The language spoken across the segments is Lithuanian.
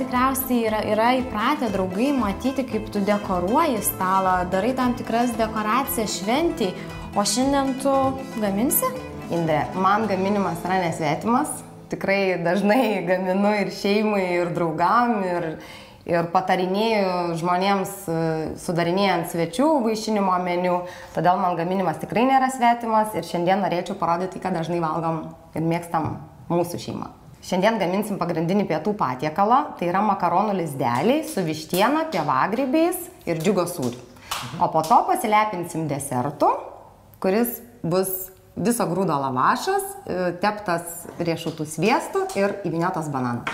tikriausiai yra įpratę draugai matyti, kaip tu dekoruoji stalą, darai tam tikras dekoracijas šventį, o šiandien tu gaminsi? Indrė, man gaminimas yra nesvetimas. Tikrai dažnai gaminu ir šeimai, ir draugam, ir patarinėju žmonėms sudarinėjant svečių vaišinimo meniu. Todėl man gaminimas tikrai nėra svetimas ir šiandien norėčiau parodyti, ką dažnai valgom ir mėgstam mūsų šeima. Šiandien gaminsim pagrindinį pietų patiekalą, tai yra makaronų lizdeliai su vištiena, pievagrybiais ir džiugo sūriu. O po to pasilepinsim desertu, kuris bus viso grūdo lavašas, teptas riešutų sviestu ir įvyniotas bananas.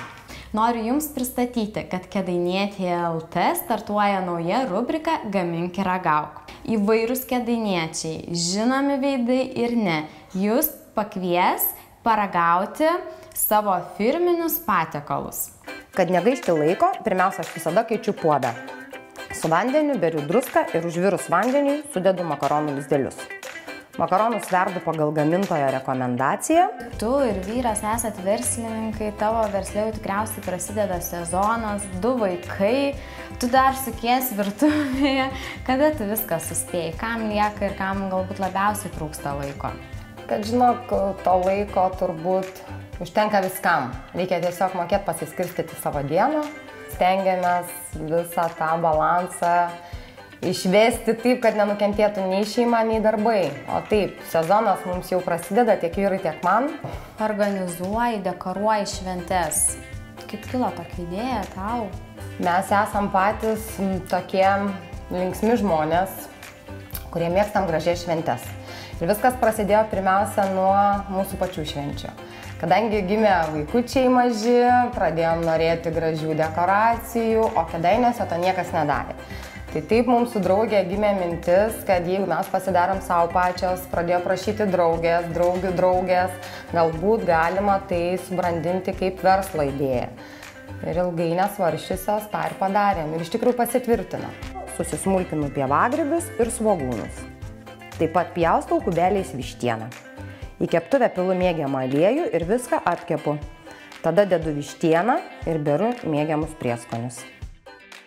Noriu Jums pristatyti, kad Kėdainietėje LT startuoja nauja rubrika Gamink ir ragauk. Įvairūs kėdainiečiai, žinomi veidai ir ne, Jūs pakvies paragauti savo firminius patiekalus. Kad negaišti laiko, pirmiausia, aš visada keičiu puodą. Su vandeniu beriu druską ir užvirus vandeniui sudedu makaronų lizdelius. Makaronus verdu pagal gamintojo rekomendaciją. Tu ir vyras esat verslininkai, tavo versle jau tikriausiai prasideda sezonas, 2 vaikai, tu dar sukiesi virtuvėje. Kada tu viską suspėjai? Kam lieka ir kam galbūt labiausiai trūksta laiko? Kad žinok, to laiko turbūt užtenka viskam. Reikia tiesiog mokėti pasiskirstyti savo dieną. Stengiamės visą tą balansą išvesti taip, kad nenukentėtų nei šeima, nei darbai. O taip, sezonas mums jau prasideda tiek vyrai, tiek man. Organizuoji, dekoruoji šventes. Kaip kilo tokia idėja tau? Mes esam patys tokie linksmi žmonės, kurie mėgstam gražias šventes. Ir viskas prasidėjo pirmiausia nuo mūsų pačių švenčių. Kadangi gimė vaikučiai maži, pradėjom norėti gražių dekoracijų, o Kėdainiuose to niekas nedarė. Tai taip mums su draugė gimė mintis, kad jeigu mes pasidarom savo pačios, pradėjo prašyti draugės, draugių draugės, galbūt galima tai subrandinti kaip verslo idėją. Ir ilgai nesvarščiusios tą ir padarėm. Ir iš tikrųjų pasitvirtino. Susismulkinu pievagrybius ir svogūnus. Taip pat pjaustau kubeliais vištieną. Į keptuvę pilu mėgiamą aliejų ir viską apkepu. Tada dedu vištieną ir beru mėgiamus prieskonius.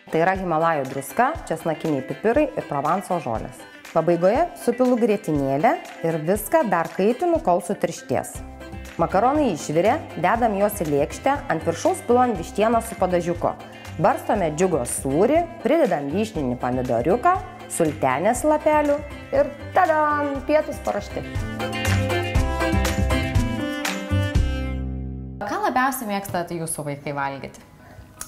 Tai yra Himalajų druska, česnakiniai pipirai ir Provanso žolės. Pabaigoje supilu grietinėlę ir viską dar kaitinu, kol sutirštės. Makaronai išvirė, dedam juos į lėkštę, ant viršaus pilam vištieną su padažiuku. Barstome džiugo sūrį, pridedam vyšninį pomidoriuką, sultenės lapelių ir tadam, pietus paruošti. Ką labiausiai mėgsta jūsų vaikai valgyti?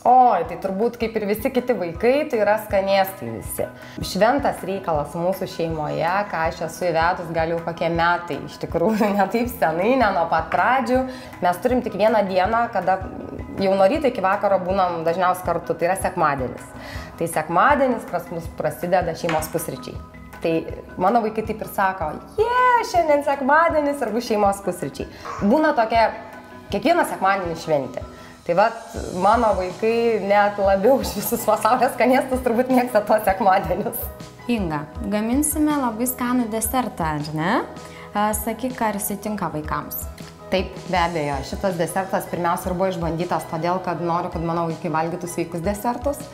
Oi, tai turbūt kaip ir visi kiti vaikai, tai yra skanėstai visi. Šventas reikalas mūsų šeimoje, ką aš esu įvedus gal jau kokie metai, iš tikrųjų, ne taip senai, ne nuo pat pradžių. Mes turim tik vieną dieną, kada jau nuo ryto iki vakaro būnam dažniausiai kartu, tai yra sekmadienis. Tai sekmadienis pas mus prasideda šeimos pusryčiai. Tai mano vaikai taip ir sako, šiandien sekmadienis ir bus šeimos pusryčiai. Būna tokia kiekvieną sekmadienį šventė. Tai vat, mano vaikai net labiau už visus pasaulio skanėstus turbūt mėgsta tos sekmadienius. Inga, gaminsime labai skanų desertą, ar ne? Sakyk, ar jis tinka vaikams? Taip, be abejo. Šitas desertas pirmiausia ir buvo išbandytas todėl, kad noriu, kad mano vaikai valgytų sveikus desertus.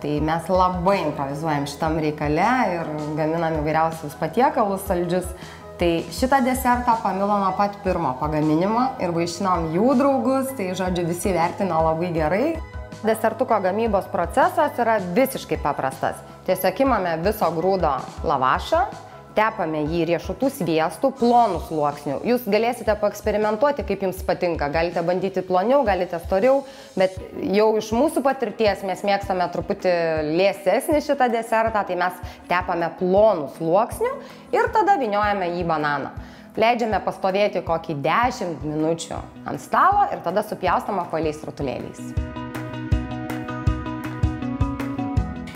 Tai mes labai improvizuojam šitam reikale ir gaminam įvairiausius patiekalus, saldžius. Tai šitą desertą pamilo nuo pat pirmo pagaminimo ir vaišinom jų draugus, tai žodžiu visi vertino labai gerai. Desertuko gamybos procesas yra visiškai paprastas. Tiesiog imame viso grūdo lavašą, tepame jį riešutų sviestu, plonų sluoksnių. Jūs galėsite paeksperimentuoti, kaip jums patinka. Galite bandyti ploniau, galite storiau, bet jau iš mūsų patirties mes mėgstame truputį liesesnį šitą desertą, tai mes tepame plonų sluoksnių ir tada vyniojame jį bananą. Leidžiame pastovėti kokį 10 minučių ant stalo ir tada supjaustama apvaliais rutulėliais.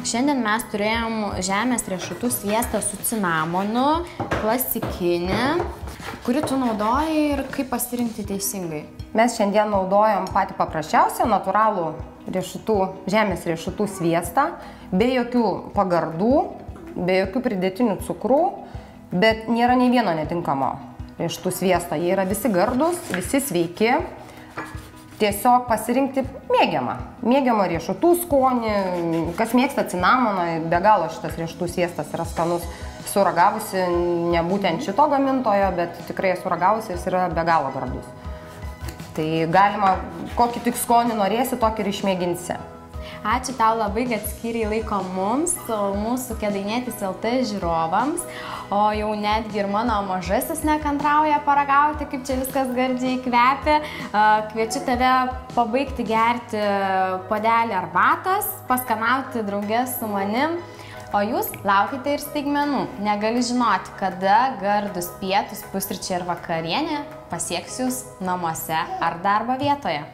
Šiandien mes turėjom žemės riešutų sviestą su cinamonu, klasikinį, kurį tu naudoji ir kaip pasirinkti teisingai. Mes šiandien naudojam patį paprasčiausią natūralų žemės riešutų sviestą, be jokių pagardų, be jokių pridėtinių cukrų, bet nėra nei vieno netinkamo riešutų sviesto. Jie yra visi gardūs, visi sveiki. tiesiog pasirinkti mėgiamą riešutų skonį, kas mėgsta cinamoną, be galo šitas riešutų sviestas yra skanus. Suragavusi ne būtent šito gamintojo, bet tikrai suragavusi jis yra be galo gardus. Tai galima, kokį tik skonį norėsi, tokį ir išmėginsi. Ačiū tau labai, kad skyrei laiko mums, mūsų Kėdainietis LT žiūrovams, o jau netgi ir mano mažasis nekantrauja paragauti, kaip čia viskas gardžiai kvepia. Kviečiu tave pabaigti gerti puodelį arbatos, paskanauti drauge su manim, o jūs laukite ir staigmenų. Negali žinoti, kada gardus pietus, pusryčiai ir vakarienė pasieks jūs namuose ar darbo vietoje.